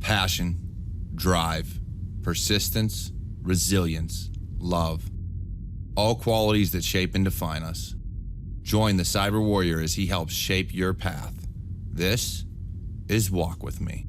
Passion, drive, persistence, resilience, love. All qualities that shape and define us. Join the Cyber Warrior as he helps shape your path. This is Walk With Me.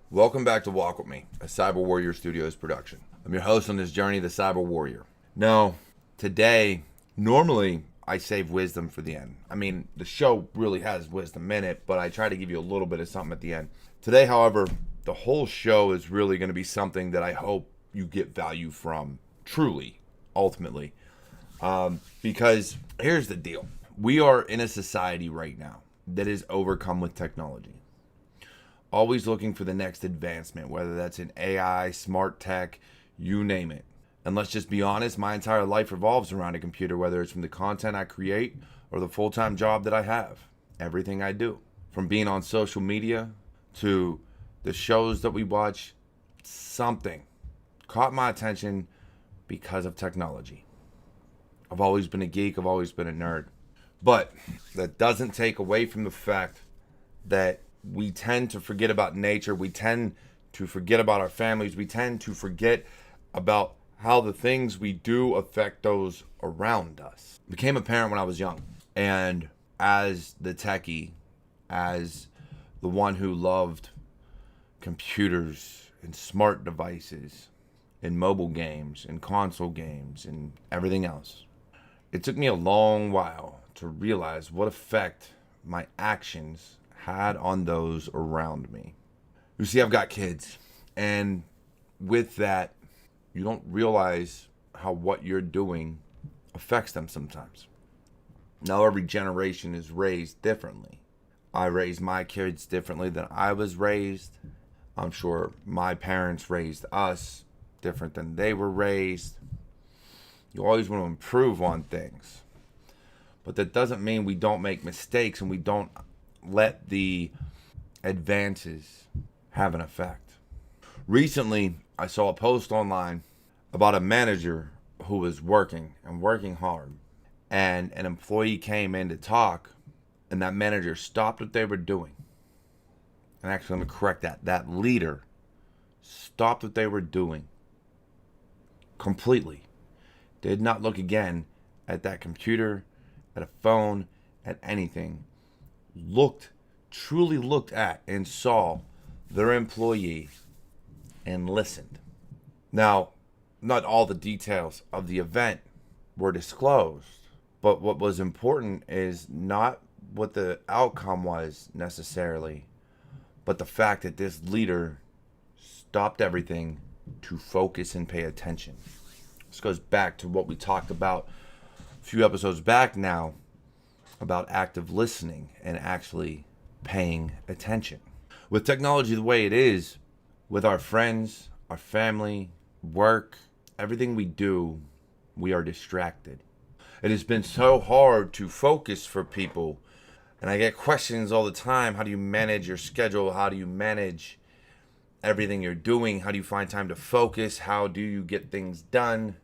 Welcome back to Walk With Me, a Cyber Warrior Studios production. I'm your host on this journey, the Cyber Warrior. Now, today, normally I save wisdom for the end. I mean, the show really has wisdom in it, but I try to give you a little bit of something at the end. Today, however, the whole show is really going to be something that I hope you get value from, truly, ultimately. Because here's the deal. We are in a society right now that is overcome with technology. Always looking for the next advancement, whether that's in AI, smart tech, you name it. And let's just be honest, my entire life revolves around a computer, whether it's from the content I create or the full-time job that I have. Everything I do, from being on social media to the shows that we watch, something caught my attention because of technology. I've always been a geek, I've always been a nerd. But that doesn't take away from the fact that we tend to forget about nature. We tend to forget about our families. We tend to forget about how the things we do affect those around us. It became apparent when I was young. And as the techie, as the one who loved computers and smart devices and mobile games and console games and everything else, it took me a long while to realize what effect my actions had on those around me. You see, I've got kids, and with that, you don't realize how what you're doing affects them sometimes. Now, every generation is raised differently. I raised my kids differently than I was raised. I'm sure my parents raised us different than they were raised. You always want to improve on things. But that doesn't mean we don't make mistakes and we don't let the advances have an effect. Recently, I saw a post online about a manager who was working hard, and an employee came in to talk, and that manager stopped what they were doing. And actually, let me correct that. That leader stopped what they were doing completely. Did not look again at that computer, at a phone, at anything. Truly looked at and saw their employee and listened. Now, not all the details of the event were disclosed, but what was important is not what the outcome was necessarily, but the fact that this leader stopped everything to focus and pay attention. This goes back to what we talked about a few episodes back now, about active listening and actually paying attention. With technology the way it is, with our friends, our family, work, everything we do, we are distracted. It has been so hard to focus for people, and I get questions all the time. How do you manage your schedule? How do you manage everything you're doing? How do you find time to focus? How do you get things done?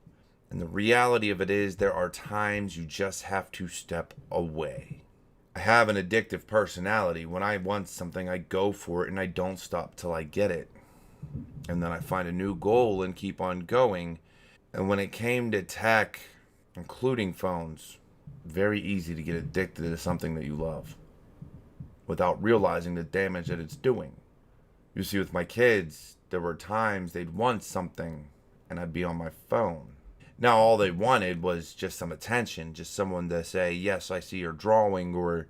And the reality of it is, there are times you just have to step away. I have an addictive personality. When I want something, I go for it and I don't stop till I get it. And then I find a new goal and keep on going. And when it came to tech, including phones, very easy to get addicted to something that you love without realizing the damage that it's doing. You see, with my kids, there were times they'd want something and I'd be on my phone. Now, all they wanted was just some attention, just someone to say, yes, I see your drawing, or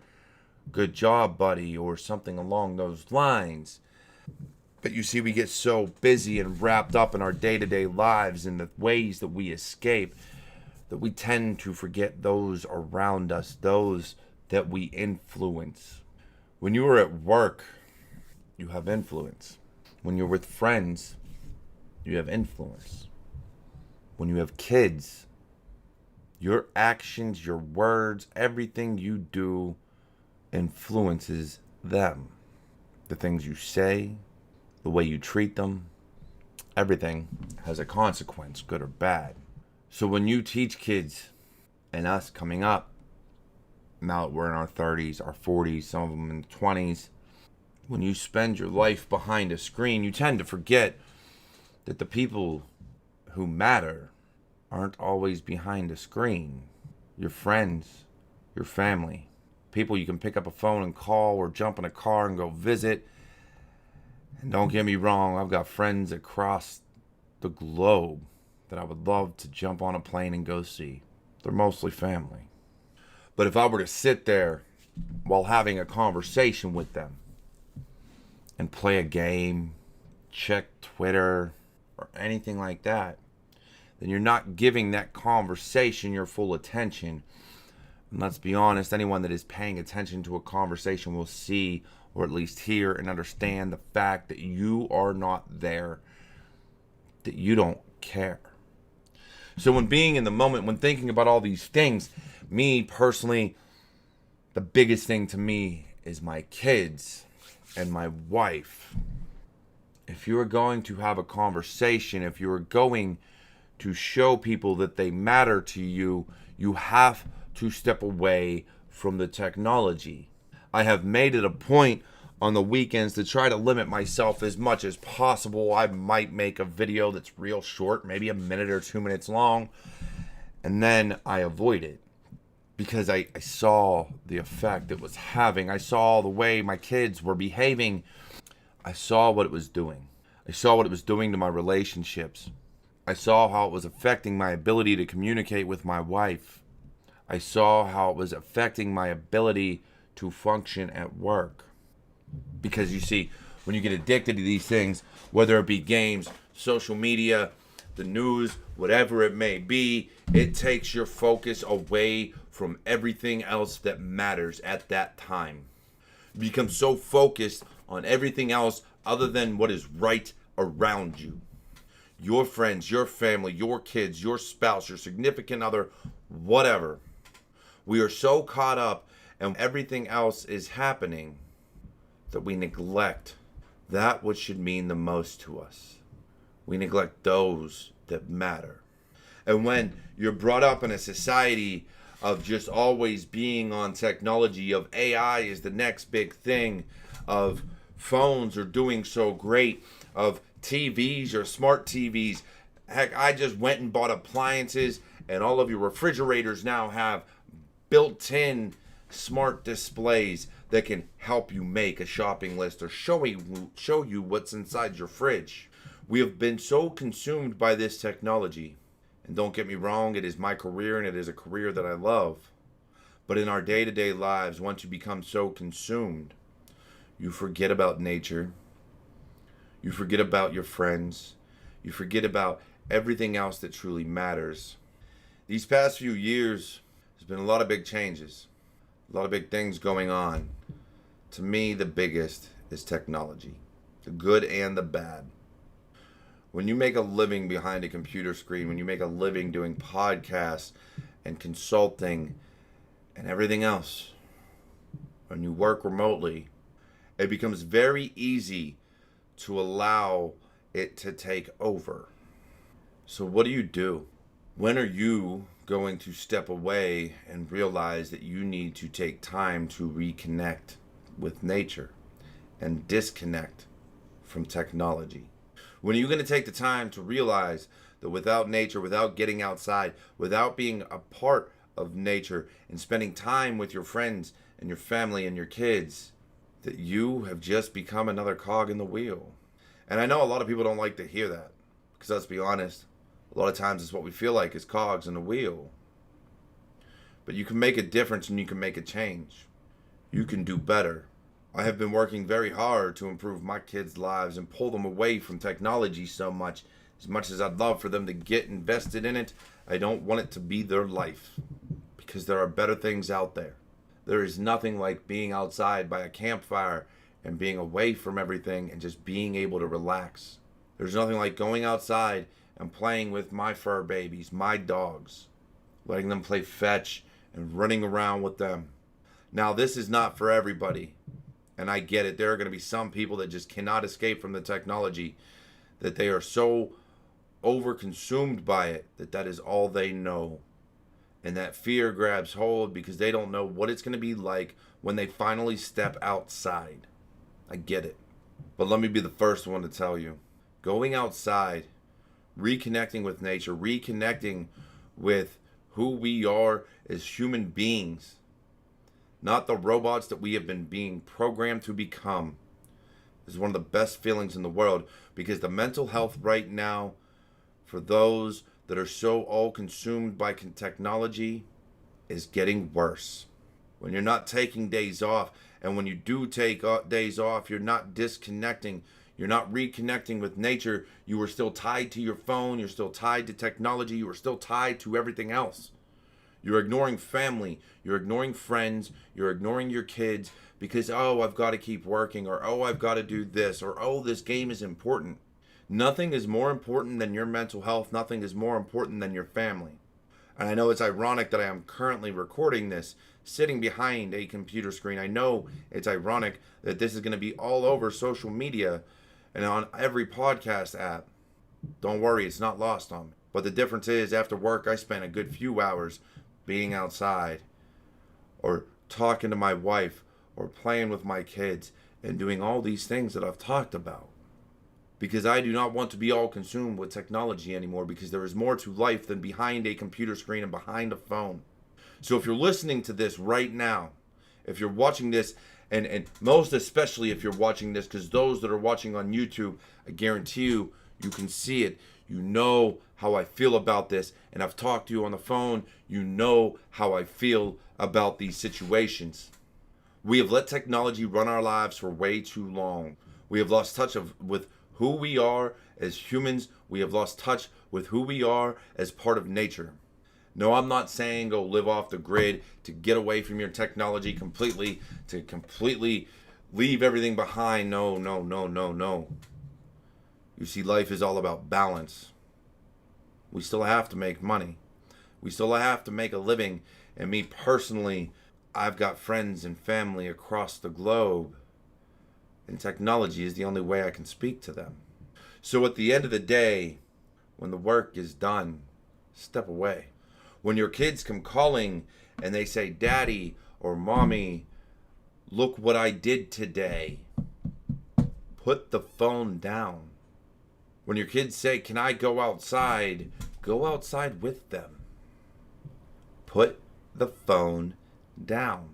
good job, buddy, or something along those lines. But you see, we get so busy and wrapped up in our day-to-day lives and the ways that we escape that we tend to forget those around us, those that we influence. When you are at work, you have influence. When you're with friends, you have influence. When you have kids, your actions, your words, everything you do influences them. The things you say, the way you treat them, everything has a consequence, good or bad. So when you teach kids and us coming up, now that we're in our 30s, our 40s, some of them in the 20s, when you spend your life behind a screen, you tend to forget that the people who matter aren't always behind a screen. Your friends, your family, people you can pick up a phone and call or jump in a car and go visit. And don't get me wrong, I've got friends across the globe that I would love to jump on a plane and go see. They're mostly family. But if I were to sit there while having a conversation with them and play a game, check Twitter, or anything like that, then you're not giving that conversation your full attention. And let's be honest, anyone that is paying attention to a conversation will see, or at least hear and understand, the fact that you are not there, that you don't care. So when being in the moment, when thinking about all these things, me personally, the biggest thing to me is my kids and my wife. If you are going to have a conversation, if you are going to show people that they matter to you, you have to step away from the technology. I have made it a point on the weekends to try to limit myself as much as possible. I might make a video that's real short, maybe a minute or 2 minutes long, and then I avoid it because I saw the effect it was having. I saw the way my kids were behaving. I saw what it was doing. I saw what it was doing to my relationships. I saw how it was affecting my ability to communicate with my wife. I saw how it was affecting my ability to function at work. Because you see, when you get addicted to these things, whether it be games, social media, the news, whatever it may be, it takes your focus away from everything else that matters at that time. You become so focused on everything else other than what is right around you. Your friends, your family, your kids, your spouse, your significant other, whatever. We are so caught up and everything else is happening that we neglect that which should mean the most to us. We neglect those that matter. And when you're brought up in a society of just always being on technology, of AI is the next big thing, of phones are doing so great, of TVs or smart TVs. Heck, I just went and bought appliances, and all of your refrigerators now have built-in smart displays that can help you make a shopping list or show you what's inside your fridge. We have been so consumed by this technology. And don't get me wrong, it is my career and it is a career that I love. But in our day-to-day lives, once you become so consumed, you forget about nature. You forget about your friends. You forget about everything else that truly matters. These past few years, there's been a lot of big changes. A lot of big things going on. To me, the biggest is technology. The good and the bad. When you make a living behind a computer screen, when you make a living doing podcasts and consulting and everything else, when you work remotely, it becomes very easy to allow it to take over. So what do you do? When are you going to step away and realize that you need to take time to reconnect with nature and disconnect from technology? When are you going to take the time to realize that without nature, without getting outside, without being a part of nature and spending time with your friends and your family and your kids, that you have just become another cog in the wheel? And I know a lot of people don't like to hear that, because let's be honest, a lot of times it's what we feel like is cogs in a wheel. But you can make a difference and you can make a change. You can do better. I have been working very hard to improve my kids' lives and pull them away from technology so much. As much as I'd love for them to get invested in it, I don't want it to be their life, because there are better things out there. There is nothing like being outside by a campfire and being away from everything and just being able to relax. There's nothing like going outside and playing with my fur babies, my dogs, letting them play fetch and running around with them. Now, this is not for everybody. And I get it. There are going to be some people that just cannot escape from the technology, that they are so overconsumed by it that is all they know. And that fear grabs hold because they don't know what it's going to be like when they finally step outside. I get it. But let me be the first one to tell you. Going outside, reconnecting with nature, reconnecting with who we are as human beings, not the robots that we have been being programmed to become, is one of the best feelings in the world, because the mental health right now for those that are so all consumed by technology is getting worse. When you're not taking days off, and when you do take days off, you're not disconnecting, you're not reconnecting with nature, you are still tied to your phone, you're still tied to technology, you are still tied to everything else. You're ignoring family, you're ignoring friends, you're ignoring your kids because, oh, I've got to keep working, or oh, I've got to do this, or oh, this game is important. Nothing is more important than your mental health. Nothing is more important than your family. And I know it's ironic that I am currently recording this sitting behind a computer screen. I know it's ironic that this is going to be all over social media and on every podcast app. Don't worry, it's not lost on me. But the difference is, after work, I spent a good few hours being outside, or talking to my wife, or playing with my kids, and doing all these things that I've talked about. Because I do not want to be all consumed with technology anymore, because there is more to life than behind a computer screen and behind a phone. So if you're listening to this right now, if you're watching this, and most especially if you're watching this, because those that are watching on YouTube, I guarantee you, you can see it. You know how I feel about this, and I've talked to you on the phone. You know how I feel about these situations. We have let technology run our lives for way too long. We have lost touch with who we are as humans. We have lost touch with who we are as part of nature. No, I'm not saying go live off the grid, to get away from your technology completely, to completely leave everything behind. No. You see, life is all about balance. We still have to make money. We still have to make a living. And me personally, I've got friends and family across the globe. And technology is the only way I can speak to them. So at the end of the day, when the work is done, step away. When your kids come calling and they say, Daddy or Mommy, look what I did today, put the phone down. When your kids say, can I go outside with them. Put the phone down.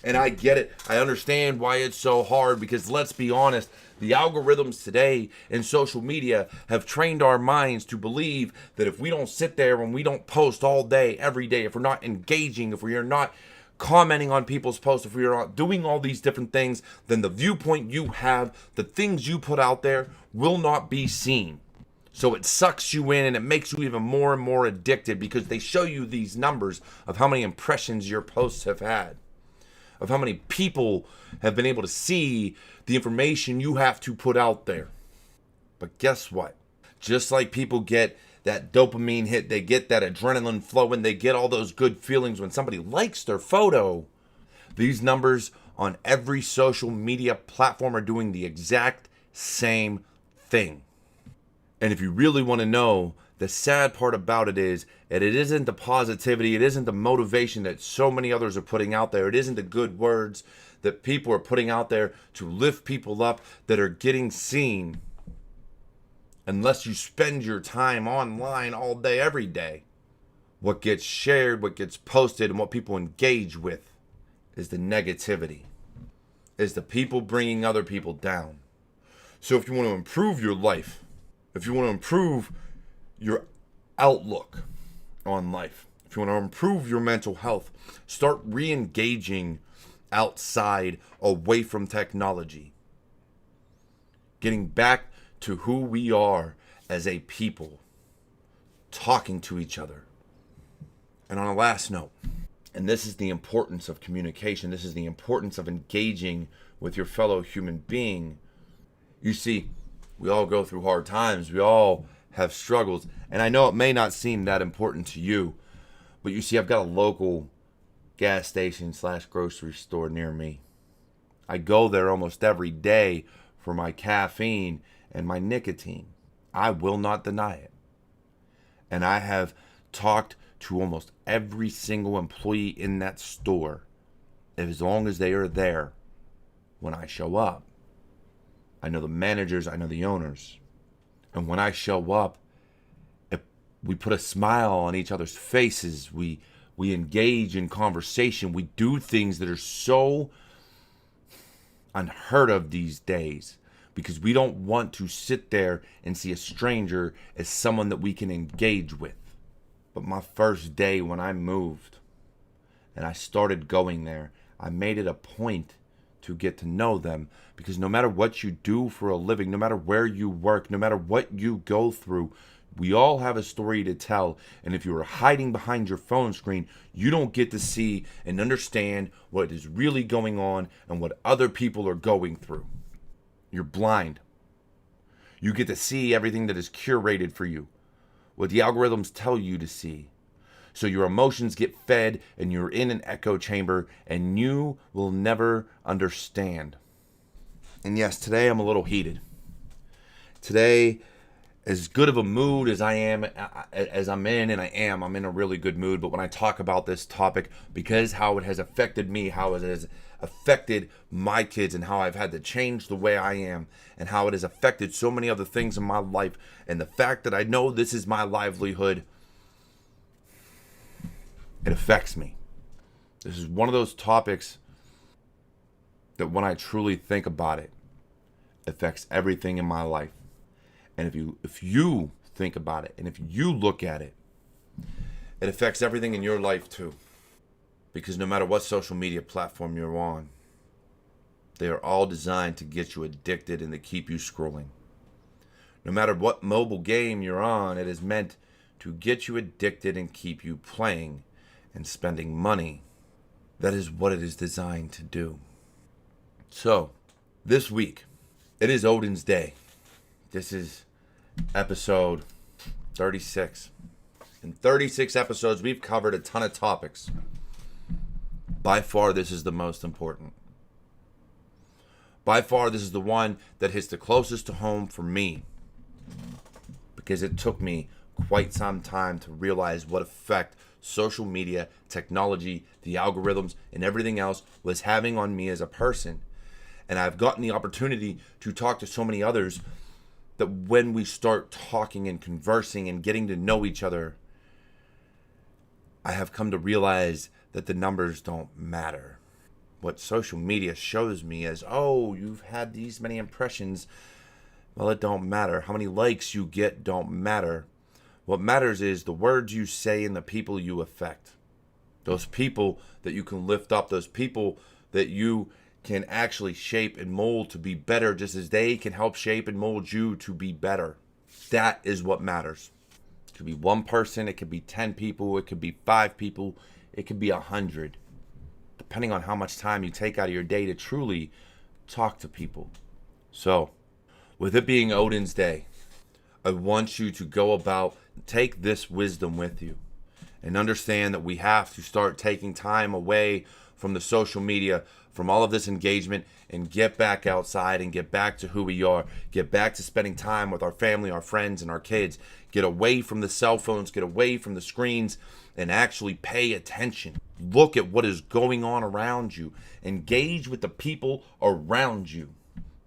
And I get it. I understand why it's so hard, because let's be honest, the algorithms today in social media have trained our minds to believe that if we don't sit there and we don't post all day, every day, if we're not engaging, if we are not commenting on people's posts, if we are not doing all these different things, then the viewpoint you have, the things you put out there, will not be seen. So it sucks you in, and it makes you even more and more addicted, because they show you these numbers of how many impressions your posts have had, of how many people have been able to see the information you have to put out there. But guess what? Just like people get that dopamine hit, they get that adrenaline flow, and they get all those good feelings when somebody likes their photo, these numbers on every social media platform are doing the exact same thing. And if you really want to know, the sad part about it is that it isn't the positivity, it isn't the motivation that so many others are putting out there, it isn't the good words that people are putting out there to lift people up that are getting seen, unless you spend your time online all day, every day. What gets shared, what gets posted, and what people engage with is the negativity, is the people bringing other people down. So if you want to improve your life, if you want to improve your outlook on life, if you want to improve your mental health, start re-engaging outside, away from technology. Getting back to who we are as a people, talking to each other. And on a last note, and this is the importance of communication, this is the importance of engaging with your fellow human being. You see, we all go through hard times, we all have struggles, and I know it may not seem that important to you, but you see, I've got a local gas station / grocery store near me. I go there almost every day for my caffeine and my nicotine. I will not deny it. And I have talked to almost every single employee in that store as long as they are there when I show up. I know the managers, I know the owners. And when I show up, we put a smile on each other's faces. We engage in conversation. We do things that are so unheard of these days because we don't want to sit there and see a stranger as someone that we can engage with. But my first day when I moved and I started going there, I made it a point to get to know them, because no matter what you do for a living, no matter where you work, no matter what you go through, we all have a story to tell. And if you are hiding behind your phone screen, you don't get to see and understand what is really going on and what other people are going through. You're blind. You get to see everything that is curated for you, what the algorithms tell you to see. So your emotions get fed and you're in an echo chamber and you will never understand. And yes, today I'm a little heated. Today, as good of a mood as I'm in a really good mood. But when I talk about this topic, because how it has affected me, how it has affected my kids, and how I've had to change the way I am, and how it has affected so many other things in my life, and the fact that I know this is my livelihood, it affects me. This is one of those topics that when I truly think about it, affects everything in my life. And if you think about it, and if you look at it, it affects everything in your life too. Because no matter what social media platform you're on, they are all designed to get you addicted and to keep you scrolling. No matter what mobile game you're on, it is meant to get you addicted and keep you playing and spending money. That is what it is designed to do. So, this week, it is Odin's Day. This is episode 36. In 36 episodes, we've covered a ton of topics. By far, this is the most important. By far, this is the one that hits the closest to home for me, because it took me quite some time to realize what effect social media, technology, the algorithms, and everything else was having on me as a person. And I've gotten the opportunity to talk to so many others that when we start talking and conversing and getting to know each other, I have come to realize that the numbers don't matter. What social media shows me is, oh, you've had these many impressions. Well, it don't matter. How many likes you get don't matter. What matters is the words you say and the people you affect. Those people that you can lift up, those people that you can actually shape and mold to be better, just as they can help shape and mold you to be better. That is what matters. It could be one person, it could be 10 people, it could be 5 people, it could be 100. Depending on how much time you take out of your day to truly talk to people. So, with it being Odin's Day, I want you to go about, take this wisdom with you, and understand that we have to start taking time away from the social media, from all of this engagement, and get back outside and get back to who we are. Get back to spending time with our family, our friends, and our kids. Get away from the cell phones, get away from the screens, and actually pay attention. Look at what is going on around you. Engage with the people around you.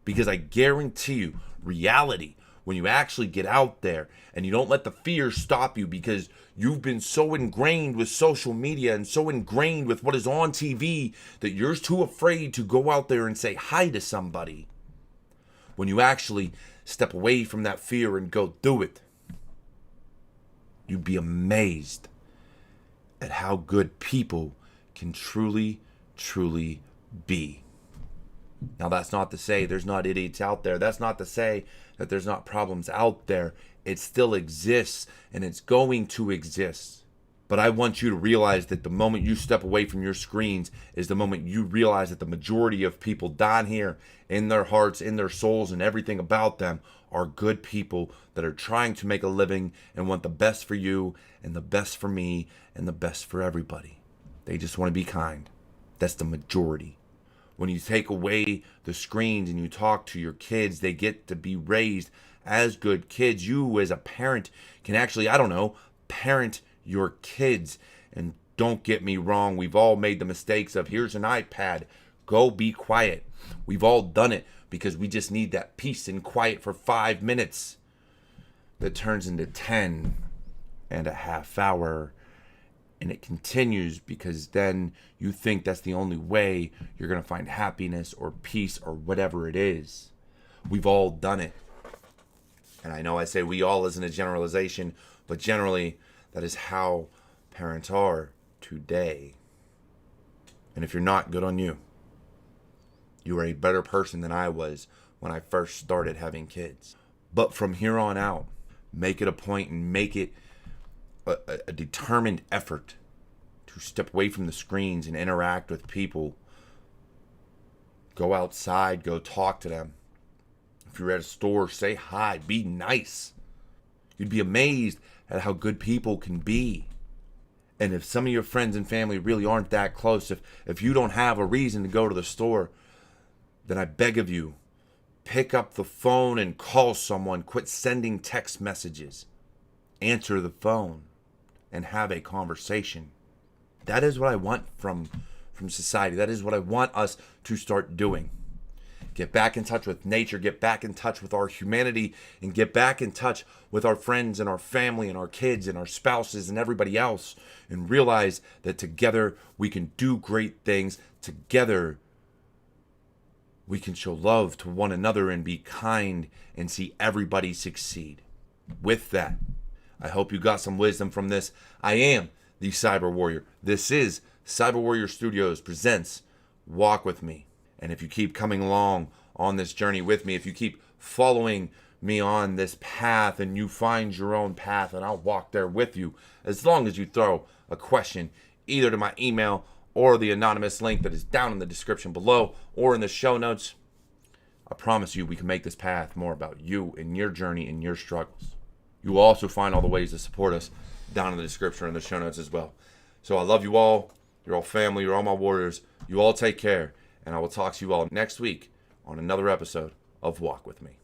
Because I guarantee you, reality, when you actually get out there and you don't let the fear stop you because you've been so ingrained with social media and so ingrained with what is on TV that you're too afraid to go out there and say hi to somebody. When you actually step away from that fear and go do it, you'd be amazed at how good people can truly, truly be. Now, that's not to say there's not idiots out there. That's not to say that there's not problems out there. It still exists, and it's going to exist. But I want you to realize that the moment you step away from your screens is the moment you realize that the majority of people down here in their hearts, in their souls, and everything about them are good people that are trying to make a living and want the best for you and the best for me and the best for everybody. They just want to be kind. That's the majority. When you take away the screens and you talk to your kids, they get to be raised as good kids. You as a parent can actually, parent your kids. And don't get me wrong, we've all made the mistakes of here's an iPad, go be quiet. We've all done it because we just need that peace and quiet for 5 minutes that turns into 10 and a half hour. And it continues because then you think that's the only way you're going to find happiness or peace or whatever it is. We've all done it. And I know I say we all isn't a generalization, but generally that is how parents are today. And if you're not, good on you. You are a better person than I was when I first started having kids. But from here on out, make it a point and make it a determined effort to step away from the screens and interact with people. Go outside, go talk to them. If you're at a store, say hi, be nice. You'd be amazed at how good people can be. And if some of your friends and family really aren't that close, if you don't have a reason to go to the store, then I beg of you, pick up the phone and call someone. Quit sending text messages. Answer the phone and have a conversation. That is what I want from society. That is what I want us to start doing. Get back in touch with nature, get back in touch with our humanity, and get back in touch with our friends and our family and our kids and our spouses and everybody else, and realize that together we can do great things. Together we can show love to one another and be kind and see everybody succeed. With that, I hope you got some wisdom from this. I am the Cyber Warrior. This is Cyber Warrior Studios presents Walk With Me. And if you keep coming along on this journey with me, if you keep following me on this path and you find your own path, and I'll walk there with you, as long as you throw a question either to my email or the anonymous link that is down in the description below or in the show notes, I promise you we can make this path more about you and your journey and your struggles. You will also find all the ways to support us down in the description or in the show notes as well. So I love you all. You're all family. You're all my warriors. You all take care. And I will talk to you all next week on another episode of Walk With Me.